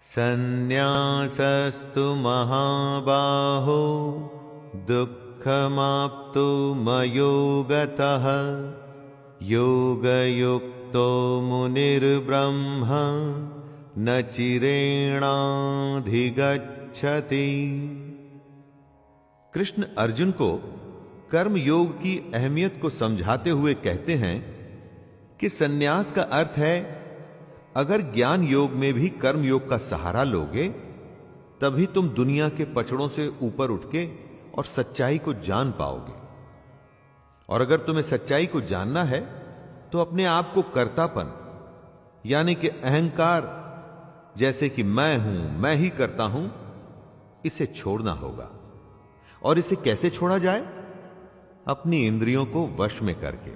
सन्न्यासस्तु महाबाहो दुःखमाप्तु मयोगतः योगयुक्तो मुनिर्ब्रह्म न चिरेणाधिगच्छति। कृष्ण अर्जुन को कर्म योग की अहमियत को समझाते हुए कहते हैं कि सन्यास का अर्थ है अगर ज्ञान योग में भी कर्म योग का सहारा लोगे तभी तुम दुनिया के पचड़ों से ऊपर उठ के और सच्चाई को जान पाओगे। और अगर तुम्हें सच्चाई को जानना है तो अपने आप को कर्तापन यानी कि अहंकार, जैसे कि मैं हूं, मैं ही करता हूं, इसे छोड़ना होगा। और इसे कैसे छोड़ा जाए? अपनी इंद्रियों को वश में करके,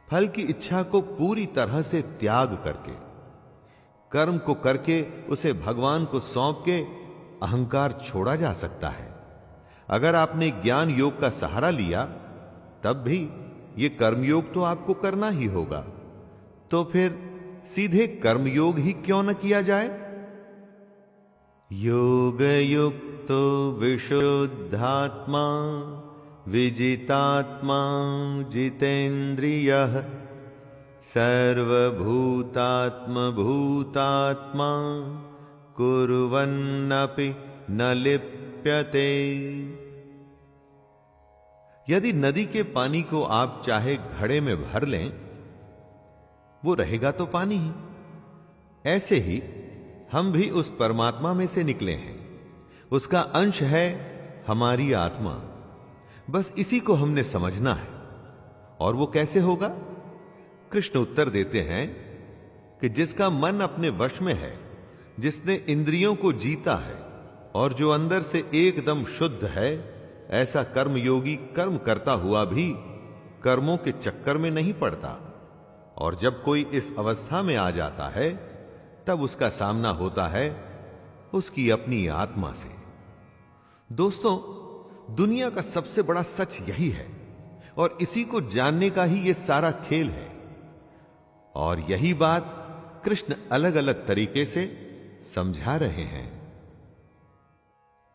फल की इच्छा को पूरी तरह से त्याग करके, कर्म को करके उसे भगवान को सौंप के अहंकार छोड़ा जा सकता है। अगर आपने ज्ञान योग का सहारा लिया तब भी ये कर्मयोग तो आपको करना ही होगा, तो फिर सीधे कर्मयोग ही क्यों न किया जाए? योग युक्तो विशुद्धात्मा विजितात्मा जितेन्द्रियः सर्वभूतात्म भूतात्मा कुर्वन्नपि न लिप्यते। यदि नदी के पानी को आप चाहे घड़े में भर लें, वो रहेगा तो पानी ही। ऐसे ही हम भी उस परमात्मा में से निकले हैं, उसका अंश है हमारी आत्मा। बस इसी को हमने समझना है। और वो कैसे होगा? कृष्ण उत्तर देते हैं कि जिसका मन अपने वश में है, जिसने इंद्रियों को जीता है और जो अंदर से एकदम शुद्ध है, ऐसा कर्मयोगी कर्म करता हुआ भी कर्मों के चक्कर में नहीं पड़ता। और जब कोई इस अवस्था में आ जाता है तब उसका सामना होता है उसकी अपनी आत्मा से। दोस्तों, दुनिया का सबसे बड़ा सच यही है और इसी को जानने का ही ये सारा खेल है। और यही बात कृष्ण अलग अलग तरीके से समझा रहे हैं।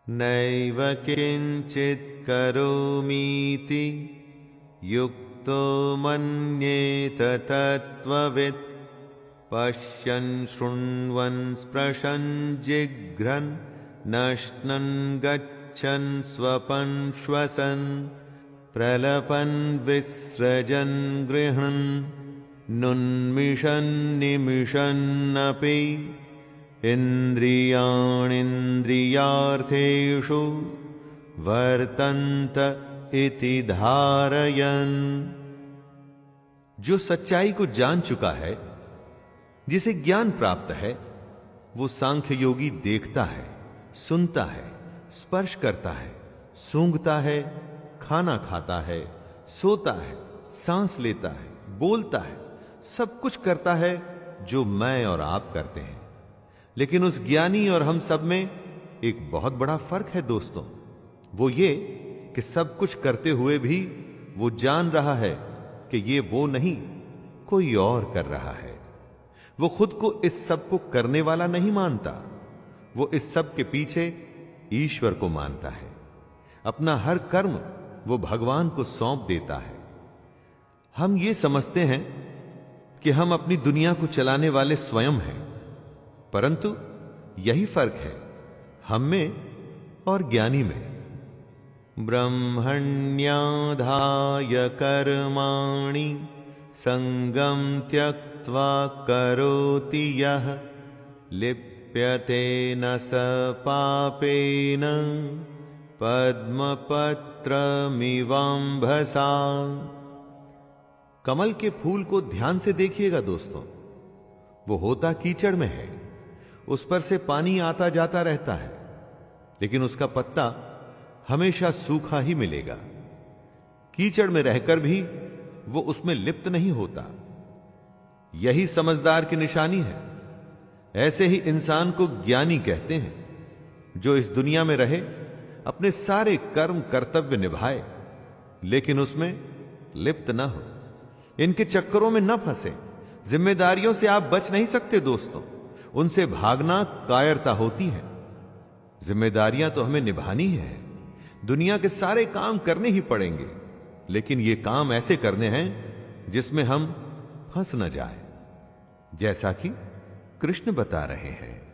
नैव किंचित करोमीति युक्तो मन्येत तत्त्ववित् पश्यन् शृण्वन् स्पृशन् जिघ्रन् नश्नन् गच्छन् स्वपन् श्वसन् प्रलपन् विसृजन् गृह्णन् नुन्मिषन् निमिषन्नपि इन्द्रियाणीन्द्रियार्थेषु वर्तन्त इति धारयन्। जो सच्चाई को जान चुका है, जिसे ज्ञान प्राप्त है, वो सांख्य योगी देखता है, सुनता है, स्पर्श करता है, सूंघता है, खाना खाता है, सोता है, सांस लेता है, बोलता है, सब कुछ करता है जो मैं और आप करते हैं। लेकिन उस ज्ञानी और हम सब में एक बहुत बड़ा फर्क है दोस्तों। वो ये कि सब कुछ करते हुए भी वो जान रहा है कि ये वो नहीं, कोई और कर रहा है। वो खुद को इस सब को करने वाला नहीं मानता, वो इस सब के पीछे ईश्वर को मानता है। अपना हर कर्म वो भगवान को सौंप देता है। हम ये समझते हैं कि हम अपनी दुनिया को चलाने वाले स्वयं हैं, परंतु यही फर्क है हम में और ज्ञानी में। ब्रह्मण्याधाय कर्माणि संगम त्यक्त्वा करोति यः लिप्यते न स पापेन पद्मपत्रमिवाम्भसा। कमल के फूल को ध्यान से देखिएगा दोस्तों, वो होता कीचड़ में है, उस पर से पानी आता जाता रहता है, लेकिन उसका पत्ता हमेशा सूखा ही मिलेगा। कीचड़ में रहकर भी वो उसमें लिप्त नहीं होता। यही समझदार की निशानी है। ऐसे ही इंसान को ज्ञानी कहते हैं, जो इस दुनिया में रहे, अपने सारे कर्म कर्तव्य निभाए, लेकिन उसमें लिप्त न हो, इनके चक्करों में न फंसे। जिम्मेदारियों से आप बच नहीं सकते दोस्तों, उनसे भागना कायरता होती है। जिम्मेदारियां तो हमें निभानी है, दुनिया के सारे काम करने ही पड़ेंगे, लेकिन ये काम ऐसे करने हैं जिसमें हम फंस न जाए, जैसा कि कृष्ण बता रहे हैं।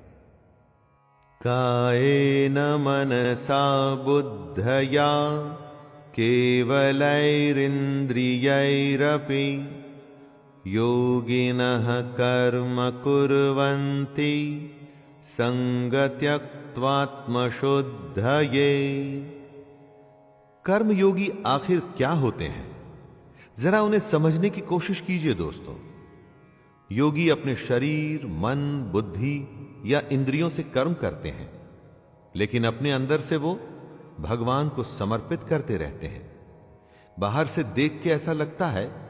कायेन मनसा बुद्धया केवलैरिन्द्रियैरपि योगिनः कर्म कुर्वन्ति संगत्यक्त्वात्मशुद्धये। कर्मयोगी आखिर क्या होते हैं, जरा उन्हें समझने की कोशिश कीजिए दोस्तों। योगी अपने शरीर, मन, बुद्धि या इंद्रियों से कर्म करते हैं, लेकिन अपने अंदर से वो भगवान को समर्पित करते रहते हैं। बाहर से देख के ऐसा लगता है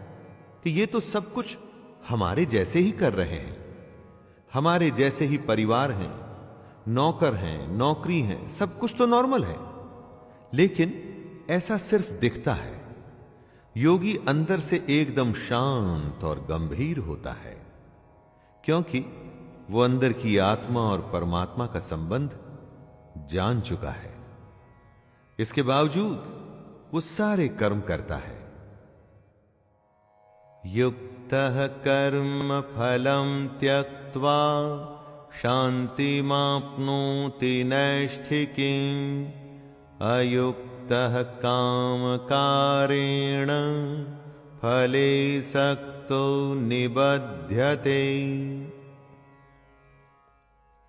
कि ये तो सब कुछ हमारे जैसे ही कर रहे हैं, हमारे जैसे ही परिवार हैं, नौकर हैं, नौकरी हैं, सब कुछ तो नॉर्मल है। लेकिन ऐसा सिर्फ दिखता है। योगी अंदर से एकदम शांत और गंभीर होता है, क्योंकि वो अंदर की आत्मा और परमात्मा का संबंध जान चुका है। इसके बावजूद वो सारे कर्म करता है। युक्तः कर्म फलं त्यक्त्वा शान्तिमाप्नोति नैष्ठिकीम् अयुक्तः कामकारेण फले सक्तो निबध्यते।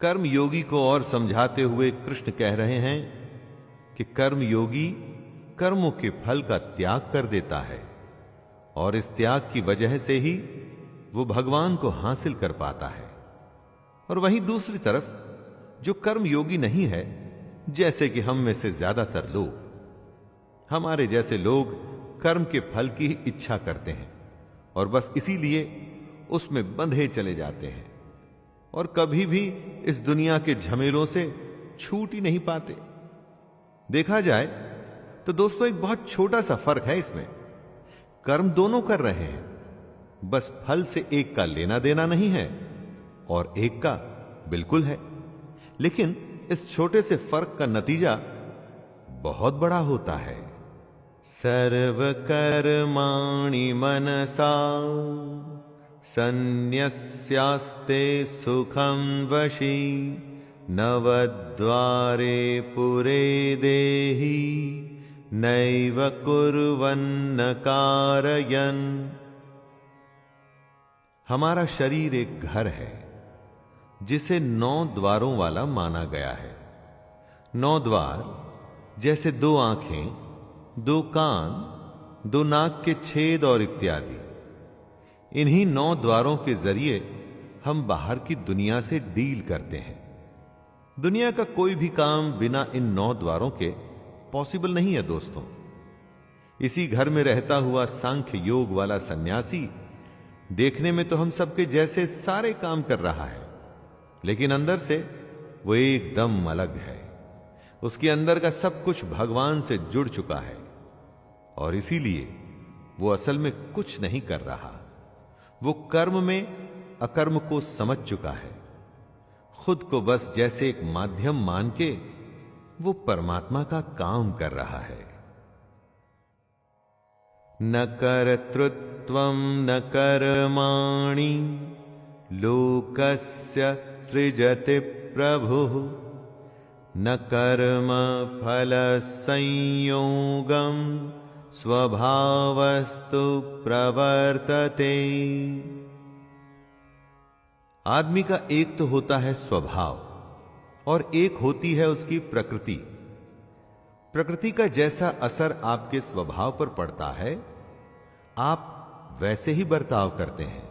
कर्म योगी को और समझाते हुए कृष्ण कह रहे हैं कि कर्म योगी कर्मों के फल का त्याग कर देता है, और इस त्याग की वजह से ही वो भगवान को हासिल कर पाता है। और वहीं दूसरी तरफ जो कर्म योगी नहीं है, जैसे कि हम में से ज्यादातर लोग, हमारे जैसे लोग कर्म के फल की ही इच्छा करते हैं और बस इसीलिए उसमें बंधे चले जाते हैं और कभी भी इस दुनिया के झमेलों से छूट ही नहीं पाते। देखा जाए तो दोस्तों एक बहुत छोटा सा फर्क है इसमें। कर्म दोनों कर रहे हैं, बस फल से एक का लेना देना नहीं है और एक का बिल्कुल है। लेकिन इस छोटे से फर्क का नतीजा बहुत बड़ा होता है। सर्व कर्माणि मनसा सन्न्यस्यास्ते सुखं वशी नवद्वारे पुरे देहि नैव कुर्वन्न कारयन्। हमारा शरीर एक घर है जिसे 9 द्वारों वाला माना गया है। 9 द्वार जैसे 2 आंखें, 2 कान, 2 नाक के छेद और इत्यादि। इन्हीं 9 द्वारों के जरिए हम बाहर की दुनिया से डील करते हैं। दुनिया का कोई भी काम बिना इन 9 द्वारों के पॉसिबल नहीं है दोस्तों। इसी घर में रहता हुआ सांख्य योग वाला सन्यासी देखने में तो हम सबके जैसे सारे काम कर रहा है, लेकिन अंदर से वो एकदम अलग है। उसके अंदर का सब कुछ भगवान से जुड़ चुका है और इसीलिए वो असल में कुछ नहीं कर रहा। वो कर्म में अकर्म को समझ चुका है। खुद को बस जैसे एक माध्यम मान के वो परमात्मा का काम कर रहा है। न कर्तृत्वं न कर्माणि लोकस्य सृजति प्रभुः न कर्म फल संयोगं स्वभावस्तु प्रवर्तते। आदमी का एक तो होता है स्वभाव और एक होती है उसकी प्रकृति। प्रकृति का जैसा असर आपके स्वभाव पर पड़ता है, आप वैसे ही बर्ताव करते हैं।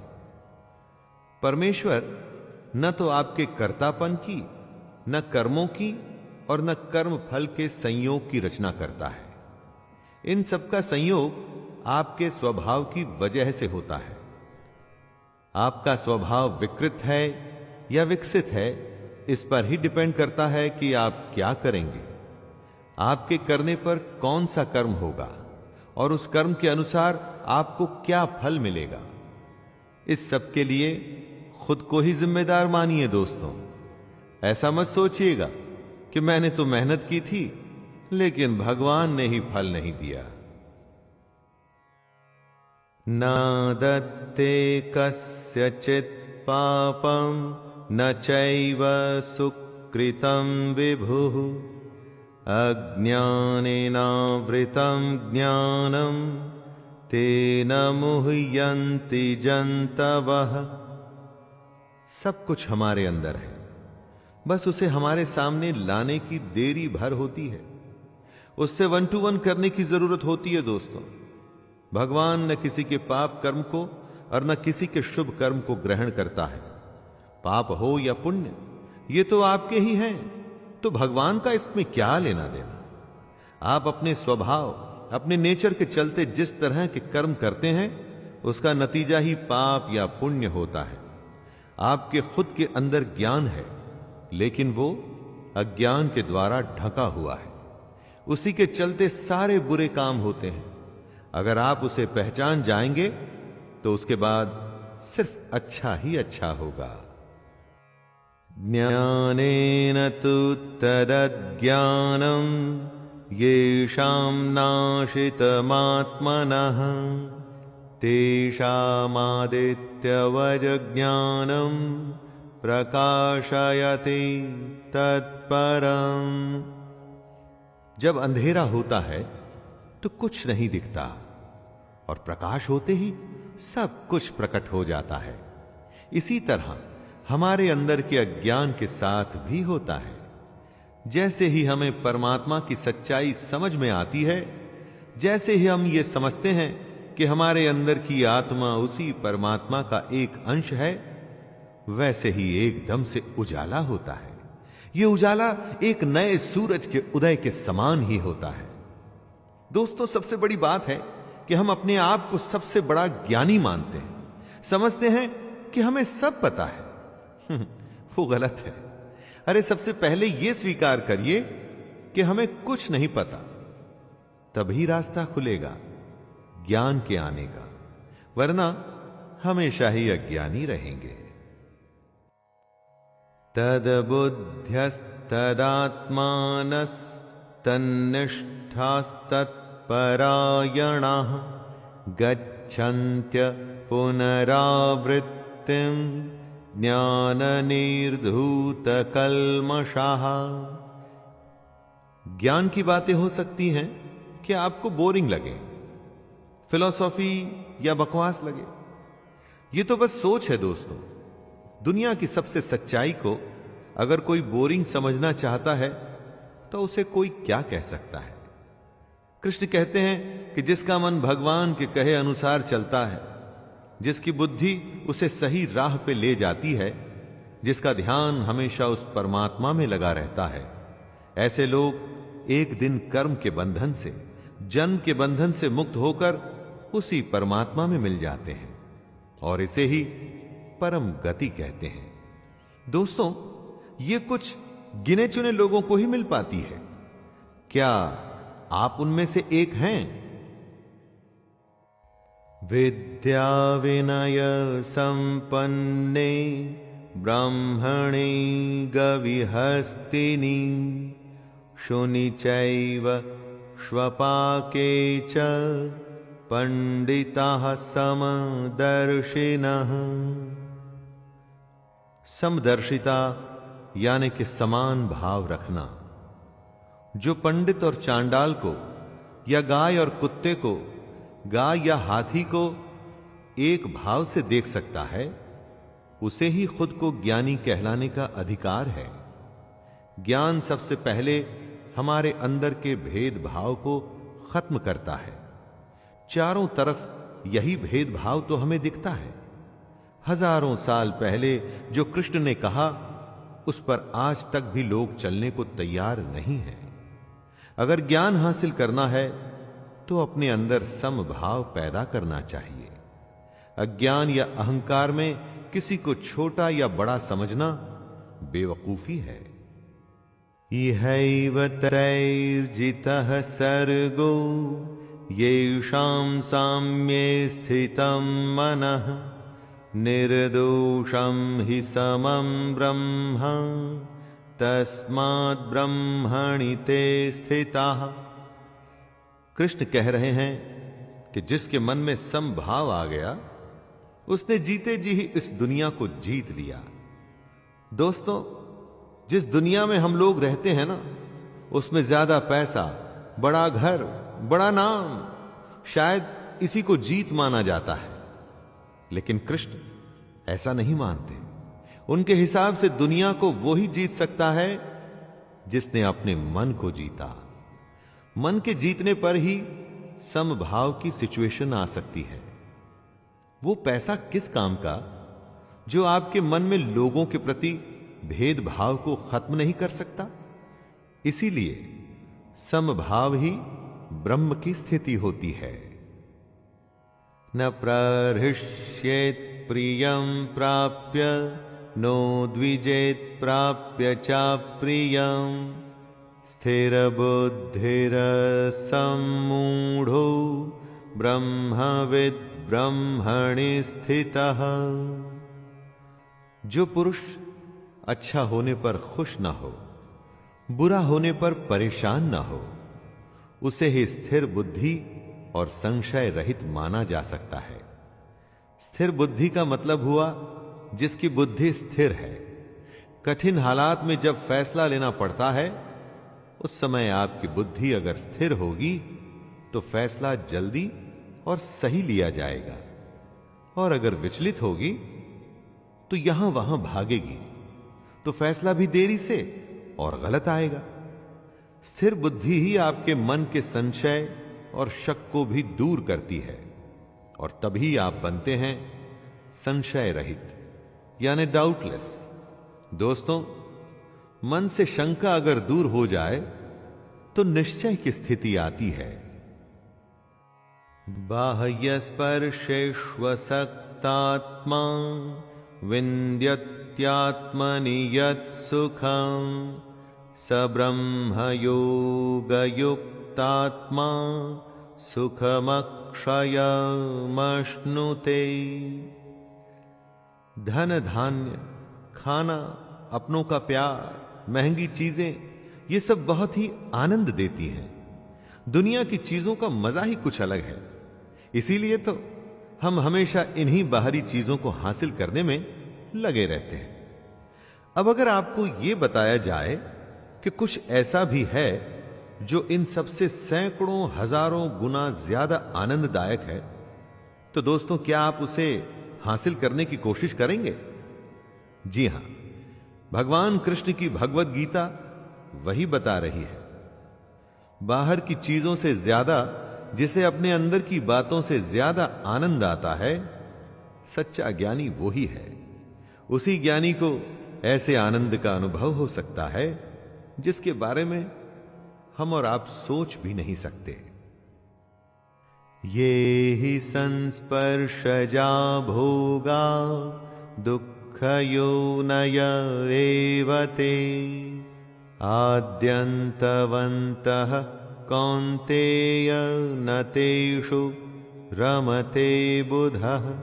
परमेश्वर न तो आपके कर्तापन की, न कर्मों की और न कर्म फल के संयोग की रचना करता है। इन सबका संयोग आपके स्वभाव की वजह से होता है। आपका स्वभाव विकृत है या विकसित है, इस पर ही डिपेंड करता है कि आप क्या करेंगे। आपके करने पर कौन सा कर्म होगा और उस कर्म के अनुसार आपको क्या फल मिलेगा। इस सब के लिए खुद को ही जिम्मेदार मानिए दोस्तों। ऐसा मत सोचिएगा कि मैंने तो मेहनत की थी लेकिन भगवान ने ही फल नहीं दिया। न दत्ते कस्यचित् पापं न चैव सुकृतं विभुः अज्ञानेनावृतं ज्ञानं तेन मुह्यन्ति जन्तवः। सब कुछ हमारे अंदर है, बस उसे हमारे सामने लाने की देरी भर होती है। उससे 1 to 1 करने की जरूरत होती है दोस्तों। भगवान न किसी के पाप कर्म को और न किसी के शुभ कर्म को ग्रहण करता है। पाप हो या पुण्य, ये तो आपके ही हैं, तो भगवान का इसमें क्या लेना देना। आप अपने स्वभाव, अपने नेचर के चलते जिस तरह के कर्म करते हैं उसका नतीजा ही पाप या पुण्य होता है। आपके खुद के अंदर ज्ञान है लेकिन वो अज्ञान के द्वारा ढका हुआ है, उसी के चलते सारे बुरे काम होते हैं। अगर आप उसे पहचान जाएंगे तो उसके बाद सिर्फ अच्छा ही अच्छा होगा। ज्ञानेन तु तदज्ञानं येषां नाशितमात्मनः तेषामादित्यवज्ञानं प्रकाशयति तत्परम्। जब अंधेरा होता है तो कुछ नहीं दिखता और प्रकाश होते ही सब कुछ प्रकट हो जाता है। इसी तरह हमारे अंदर के अज्ञान के साथ भी होता है। जैसे ही हमें परमात्मा की सच्चाई समझ में आती है, जैसे ही हम ये समझते हैं कि हमारे अंदर की आत्मा उसी परमात्मा का एक अंश है, वैसे ही एकदम से उजाला होता है। ये उजाला एक नए सूरज के उदय के समान ही होता है। दोस्तों, सबसे बड़ी बात है कि हम अपने आप को सबसे बड़ा ज्ञानी मानते हैं, समझते हैं कि हमें सब पता है। वो गलत है। अरे सबसे पहले यह स्वीकार करिए कि हमें कुछ नहीं पता, तभी रास्ता खुलेगा ज्ञान के आने का, वरना हमेशा ही अज्ञानी रहेंगे। तद्बुद्ध्यस्तदात्मानस्तन्निष्ठास्तत्परायणाः गच्छन्त्य पुनरावृत्तिं ज्ञाननिर्धूतकल्मषाः। ज्ञान की बातें हो सकती हैं कि आपको बोरिंग लगे, फिलॉसफी या बकवास लगे। ये तो बस सोच है दोस्तों। दुनिया की सबसे सच्चाई को अगर कोई बोरिंग समझना चाहता है तो उसे कोई क्या कह सकता है। कृष्ण कहते हैं कि जिसका मन भगवान के कहे अनुसार चलता है, जिसकी बुद्धि उसे सही राह पे ले जाती है, जिसका ध्यान हमेशा उस परमात्मा में लगा रहता है, ऐसे लोग एक दिन कर्म के बंधन से, जन्म के बंधन से मुक्त होकर उसी परमात्मा में मिल जाते हैं और इसे ही परम गति कहते हैं। दोस्तों, ये कुछ गिने चुने लोगों को ही मिल पाती है। क्या आप उनमें से एक हैं? विद्या विनय संपन्ने ब्राह्मणे गविहस्तिनि शुनि चैव श्वपाके च पंडिताः समदर्शिनः। समदर्शिता यानी कि समान भाव रखना। जो पंडित और चांडाल को, या गाय और कुत्ते को, गाय या हाथी को एक भाव से देख सकता है, उसे ही खुद को ज्ञानी कहलाने का अधिकार है। ज्ञान सबसे पहले हमारे अंदर के भेदभाव को खत्म करता है। चारों तरफ यही भेदभाव तो हमें दिखता है। हजारों साल पहले जो कृष्ण ने कहा, उस पर आज तक भी लोग चलने को तैयार नहीं हैं। अगर ज्ञान हासिल करना है तो अपने अंदर समभाव पैदा करना चाहिए। अज्ञान या अहंकार में किसी को छोटा या बड़ा समझना बेवकूफी है। इहैव तैर्जितः सर्गो येषां साम्ये स्थितं मनः निर्दोषं हि समं ब्रह्म तस्माद् ब्रह्मणि ते स्थिताः। कृष्ण कह रहे हैं कि जिसके मन में समभाव आ गया उसने जीते जी ही इस दुनिया को जीत लिया। दोस्तों, जिस दुनिया में हम लोग रहते हैं ना, उसमें ज्यादा पैसा, बड़ा घर, बड़ा नाम, शायद इसी को जीत माना जाता है। लेकिन कृष्ण ऐसा नहीं मानते। उनके हिसाब से दुनिया को वो ही जीत सकता है जिसने अपने मन को जीता। मन के जीतने पर ही समभाव की सिचुएशन आ सकती है। वो पैसा किस काम का जो आपके मन में लोगों के प्रति भेदभाव को खत्म नहीं कर सकता। इसीलिए समभाव ही ब्रह्म की स्थिति होती है। न प्रहृष्येत् प्रियं प्राप्य नो द्विजेत् प्राप्य च प्रियं स्थिरबुद्धिरसम्मूढो ब्रह्मविद् ब्रह्मणि स्थितः। जो पुरुष अच्छा होने पर खुश न हो, बुरा होने पर परेशान न हो, उसे ही स्थिर बुद्धि और संशय रहित माना जा सकता है। स्थिर बुद्धि का मतलब हुआ जिसकी बुद्धि स्थिर है। कठिन हालात में जब फैसला लेना पड़ता है, उस समय आपकी बुद्धि अगर स्थिर होगी तो फैसला जल्दी और सही लिया जाएगा, और अगर विचलित होगी तो यहां वहां भागेगी तो फैसला भी देरी से और गलत आएगा। स्थिर बुद्धि ही आपके मन के संशय और शक को भी दूर करती है, और तभी आप बनते हैं संशय रहित, यानी डाउटलेस। दोस्तों, मन से शंका अगर दूर हो जाए तो निश्चय की स्थिति आती है। बाह्यस्पर्शेष्वसक्तात्मा विन्द्यत्यात्मनि यत् सुखं स ब्रह्मयोगयुक्तात्मा सुखमक्षयमश्नुते। धन धान्य, खाना, अपनों का प्यार, महंगी चीजें, ये सब बहुत ही आनंद देती हैं। दुनिया की चीजों का मजा ही कुछ अलग है। इसीलिए तो हम हमेशा इन्हीं बाहरी चीजों को हासिल करने में लगे रहते हैं। अब अगर आपको यह बताया जाए कि कुछ ऐसा भी है जो इन सबसे सैकड़ों हजारों गुना ज्यादा आनंददायक है, तो दोस्तों क्या आप उसे हासिल करने की कोशिश करेंगे? जी हां, भगवान कृष्ण की भगवत गीता वही बता रही है। बाहर की चीजों से ज्यादा जिसे अपने अंदर की बातों से ज्यादा आनंद आता है, सच्चा ज्ञानी वो ही है। उसी ज्ञानी को ऐसे आनंद का अनुभव हो सकता है जिसके बारे में हम और आप सोच भी नहीं सकते। ये ही संस्पर्शजा भोगा दुःखयोनय एव ते आद्यन्तवन्तः कौन्तेय न तेषु रमते बुधः।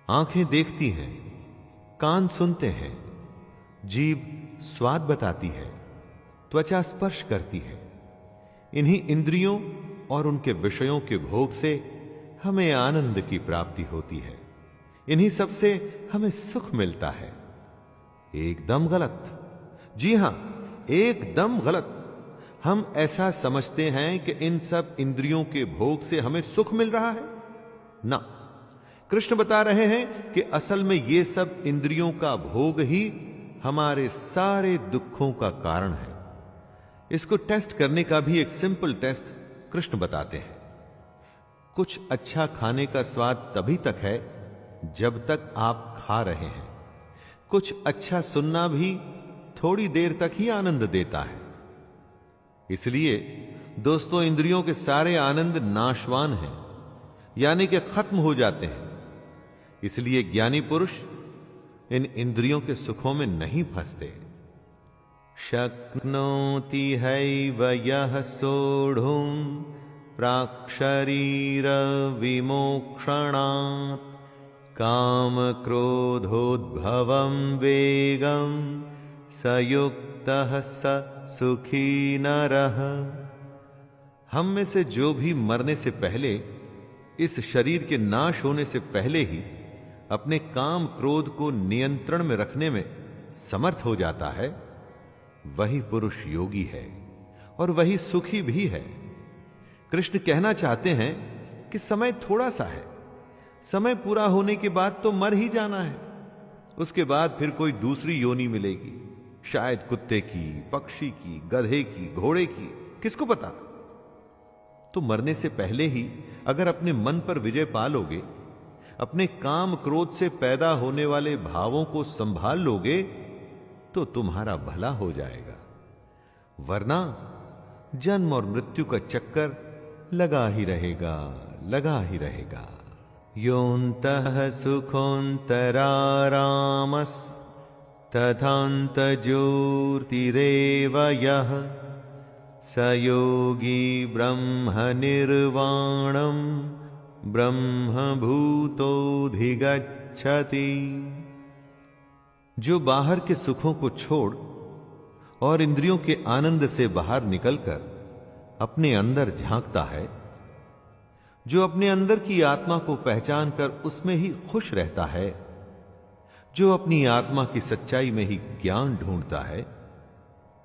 आंखें देखती हैं, कान सुनते हैं, जीभ स्वाद बताती है, त्वचा स्पर्श करती है। इन्हीं इंद्रियों और उनके विषयों के भोग से हमें आनंद की प्राप्ति होती है। इन्हीं सब से हमें सुख मिलता है। एकदम गलत, जी हां, एकदम गलत। हम ऐसा समझते हैं कि इन सब इंद्रियों के भोग से हमें सुख मिल रहा है ना। कृष्ण बता रहे हैं कि असल में ये सब इंद्रियों का भोग ही हमारे सारे दुखों का कारण है। इसको टेस्ट करने का भी एक सिंपल टेस्ट कृष्ण बताते हैं। कुछ अच्छा खाने का स्वाद तभी तक है जब तक आप खा रहे हैं। कुछ अच्छा सुनना भी थोड़ी देर तक ही आनंद देता है। इसलिए दोस्तों, इंद्रियों के सारे आनंद नाशवान हैं, यानी कि खत्म हो जाते हैं। इसलिए ज्ञानी पुरुष इन इंद्रियों के सुखों में नहीं फंसते। शक्नोति हैव यः सोढुम् प्राक्शरीर विमोक्षणात् काम क्रोधोद्भवं वेगं सयुक्तः स सुखी नरः। हम में से जो भी मरने से पहले, इस शरीर के नाश होने से पहले ही अपने काम क्रोध को नियंत्रण में रखने में समर्थ हो जाता है, वही पुरुष योगी है और वही सुखी भी है। कृष्ण कहना चाहते हैं कि समय थोड़ा सा है, समय पूरा होने के बाद तो मर ही जाना है। उसके बाद फिर कोई दूसरी योनि मिलेगी, शायद कुत्ते की, पक्षी की, गधे की, घोड़े की, किसको पता। तो मरने से पहले ही अगर अपने मन पर विजय पा लोगे, अपने काम क्रोध से पैदा होने वाले भावों को संभाल लोगे, तो तुम्हारा भला हो जाएगा। वरना जन्म और मृत्यु का चक्कर लगा ही रहेगा, लगा ही रहेगा। योऽन्तः सुखोऽन्तरारामस् तथान्तर्ज्योतिरेव यः स योगी ब्रह्मनिर्वाणं ब्रह्मभूतोऽधिगच्छति। जो बाहर के सुखों को छोड़ और इंद्रियों के आनंद से बाहर निकलकर अपने अंदर झांकता है, जो अपने अंदर की आत्मा को पहचान कर उसमें ही खुश रहता है, जो अपनी आत्मा की सच्चाई में ही ज्ञान ढूंढता है,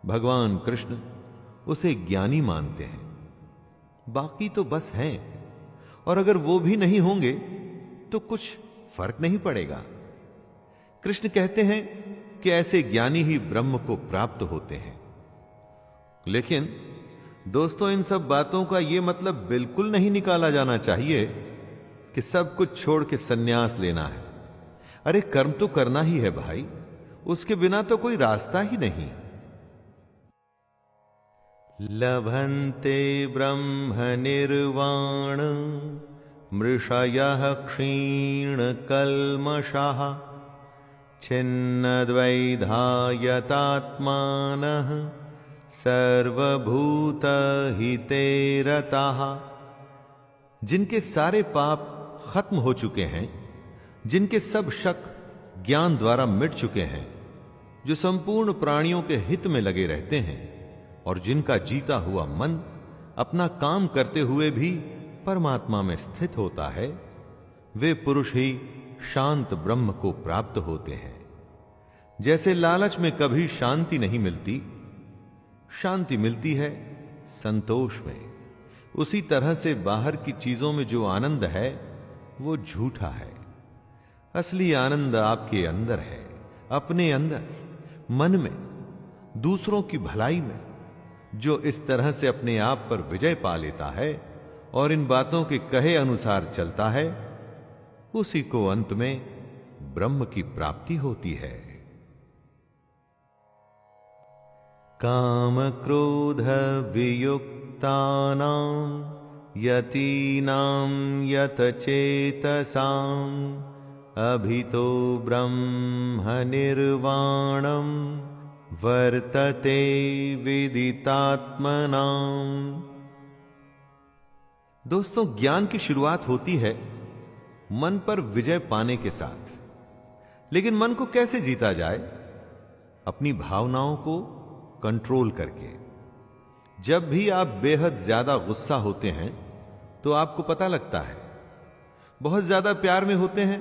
भगवान कृष्ण उसे ज्ञानी मानते हैं। बाकी तो बस हैं, और अगर वो भी नहीं होंगे तो कुछ फर्क नहीं पड़ेगा। कृष्ण कहते हैं कि ऐसे ज्ञानी ही ब्रह्म को प्राप्त होते हैं। लेकिन दोस्तों, इन सब बातों का यह मतलब बिल्कुल नहीं निकाला जाना चाहिए कि सब कुछ छोड़ के सन्यास लेना है। अरे कर्म तो करना ही है भाई, उसके बिना तो कोई रास्ता ही नहीं। लभन्ते ब्रह्म निर्वाण मृषयः क्षीणकल्मषः छिन्नद्वैधायतात्मानः सर्वभूतहिते रताः। जिनके सारे पाप खत्म हो चुके हैं, जिनके सब शक ज्ञान द्वारा मिट चुके हैं, जो संपूर्ण प्राणियों के हित में लगे रहते हैं, और जिनका जीता हुआ मन अपना काम करते हुए भी परमात्मा में स्थित होता है, वे पुरुष ही शांत ब्रह्म को प्राप्त होते हैं। जैसे लालच में कभी शांति नहीं मिलती, शांति मिलती है संतोष में, उसी तरह से बाहर की चीजों में जो आनंद है वो झूठा है। असली आनंद आपके अंदर है, अपने अंदर, मन में, दूसरों की भलाई में। जो इस तरह से अपने आप पर विजय पा लेता है और इन बातों के कहे अनुसार चलता है, उसी को अंत में ब्रह्म की प्राप्ति होती है। काम क्रोध वियुक्तानां यतीनां यतचेतसां अभितो ब्रह्म निर्वाणं वर्तते विदितात्मनां। दोस्तों, ज्ञान की शुरुआत होती है मन पर विजय पाने के साथ। लेकिन मन को कैसे जीता जाए? अपनी भावनाओं को कंट्रोल करके। जब भी आप बेहद ज्यादा गुस्सा होते हैं तो आपको पता लगता है, बहुत ज्यादा प्यार में होते हैं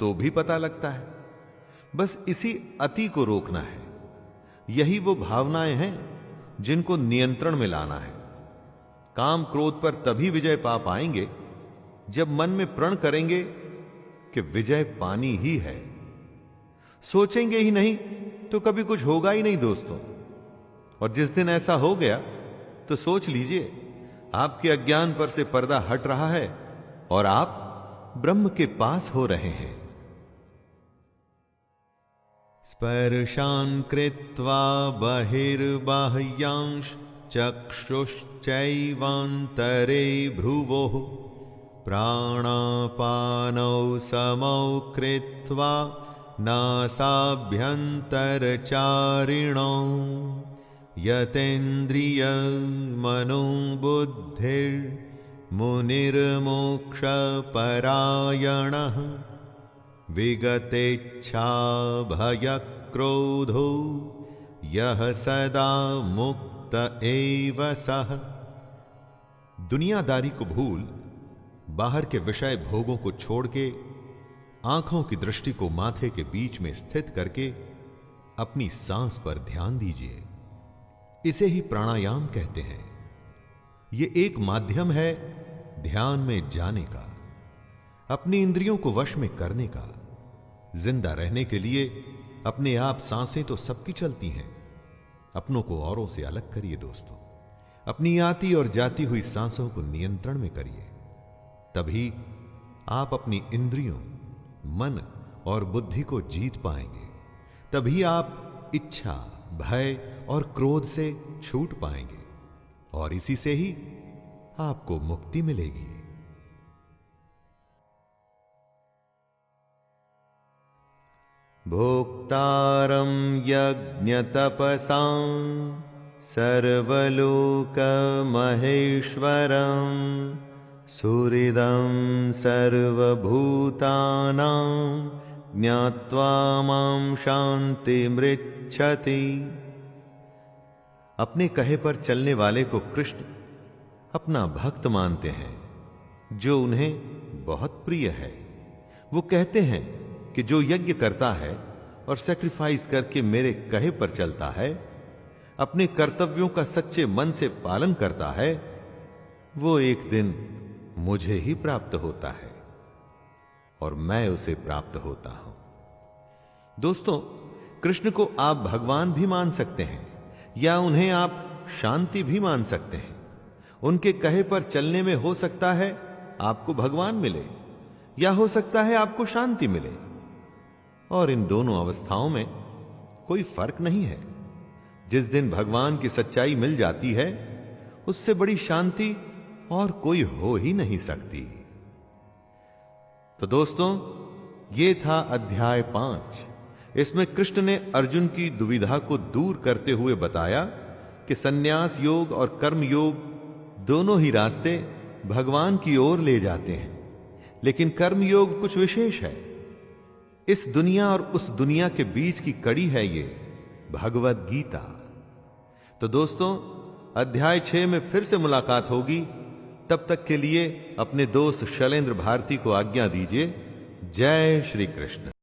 तो भी पता लगता है। बस इसी अति को रोकना है। यही वो भावनाएं हैं जिनको नियंत्रण में लाना है। काम क्रोध पर तभी विजय पा पाएंगे जब मन में प्रण करेंगे कि विजय पानी ही है। सोचेंगे ही नहीं तो कभी कुछ होगा ही नहीं दोस्तों। और जिस दिन ऐसा हो गया तो सोच लीजिए, आपके अज्ञान पर से पर्दा हट रहा है और आप ब्रह्म के पास हो रहे हैं। स्पर्शान् कृत्वा बहिर्बाह्यांश चक्षुश्चैवान्तरे भ्रुवोः प्राणापानौ समौ कृत्वा नासाभ्यन्तरचारिणौ यतेन्द्रियमनोबुद्धिर्मुनिर्मोक्षपरायणः विगतेच्छा भय क्रोधो यह सदा मुक्त एव सह। दुनियादारी को भूल बाहर के विषय भोगों को छोड़ के आंखों की दृष्टि को माथे के बीच में स्थित करके अपनी सांस पर ध्यान दीजिए। इसे ही प्राणायाम कहते हैं। यह एक माध्यम है ध्यान में जाने का, अपनी इंद्रियों को वश में करने का। जिंदा रहने के लिए अपने आप सांसें तो सबकी चलती हैं, अपनों को औरों से अलग करिए दोस्तों। अपनी आती और जाती हुई सांसों को नियंत्रण में करिए, तभी आप अपनी इंद्रियों, मन और बुद्धि को जीत पाएंगे। तभी आप इच्छा, भय और क्रोध से छूट पाएंगे और इसी से ही आपको मुक्ति मिलेगी। भोक्तारं यज्ञ तपसां सर्वलोक महेश्वरं सुहृदं सर्वभूतानां ज्ञात्वा मां शान्तिमृच्छति। अपने कहे पर चलने वाले को कृष्ण अपना भक्त मानते हैं, जो उन्हें बहुत प्रिय है। वो कहते हैं कि जो यज्ञ करता है और सैक्रिफाइस करके मेरे कहे पर चलता है, अपने कर्तव्यों का सच्चे मन से पालन करता है, वो एक दिन मुझे ही प्राप्त होता है और मैं उसे प्राप्त होता हूं। दोस्तों, कृष्ण को आप भगवान भी मान सकते हैं या उन्हें आप शांति भी मान सकते हैं। उनके कहे पर चलने में हो सकता है आपको भगवान मिले या हो सकता है आपको शांति मिले, और इन दोनों अवस्थाओं में कोई फर्क नहीं है। जिस दिन भगवान की सच्चाई मिल जाती है, उससे बड़ी शांति और कोई हो ही नहीं सकती। तो दोस्तों, ये था अध्याय 5। इसमें कृष्ण ने अर्जुन की दुविधा को दूर करते हुए बताया कि सन्यास योग और कर्म योग दोनों ही रास्ते भगवान की ओर ले जाते हैं, लेकिन कर्म योग कुछ विशेष है। इस दुनिया और उस दुनिया के बीच की कड़ी है ये भगवत गीता। तो दोस्तों, अध्याय 6 में फिर से मुलाकात होगी। तब तक के लिए अपने दोस्त शैलेंद्र भारती को आज्ञा दीजिए। जय श्री कृष्ण।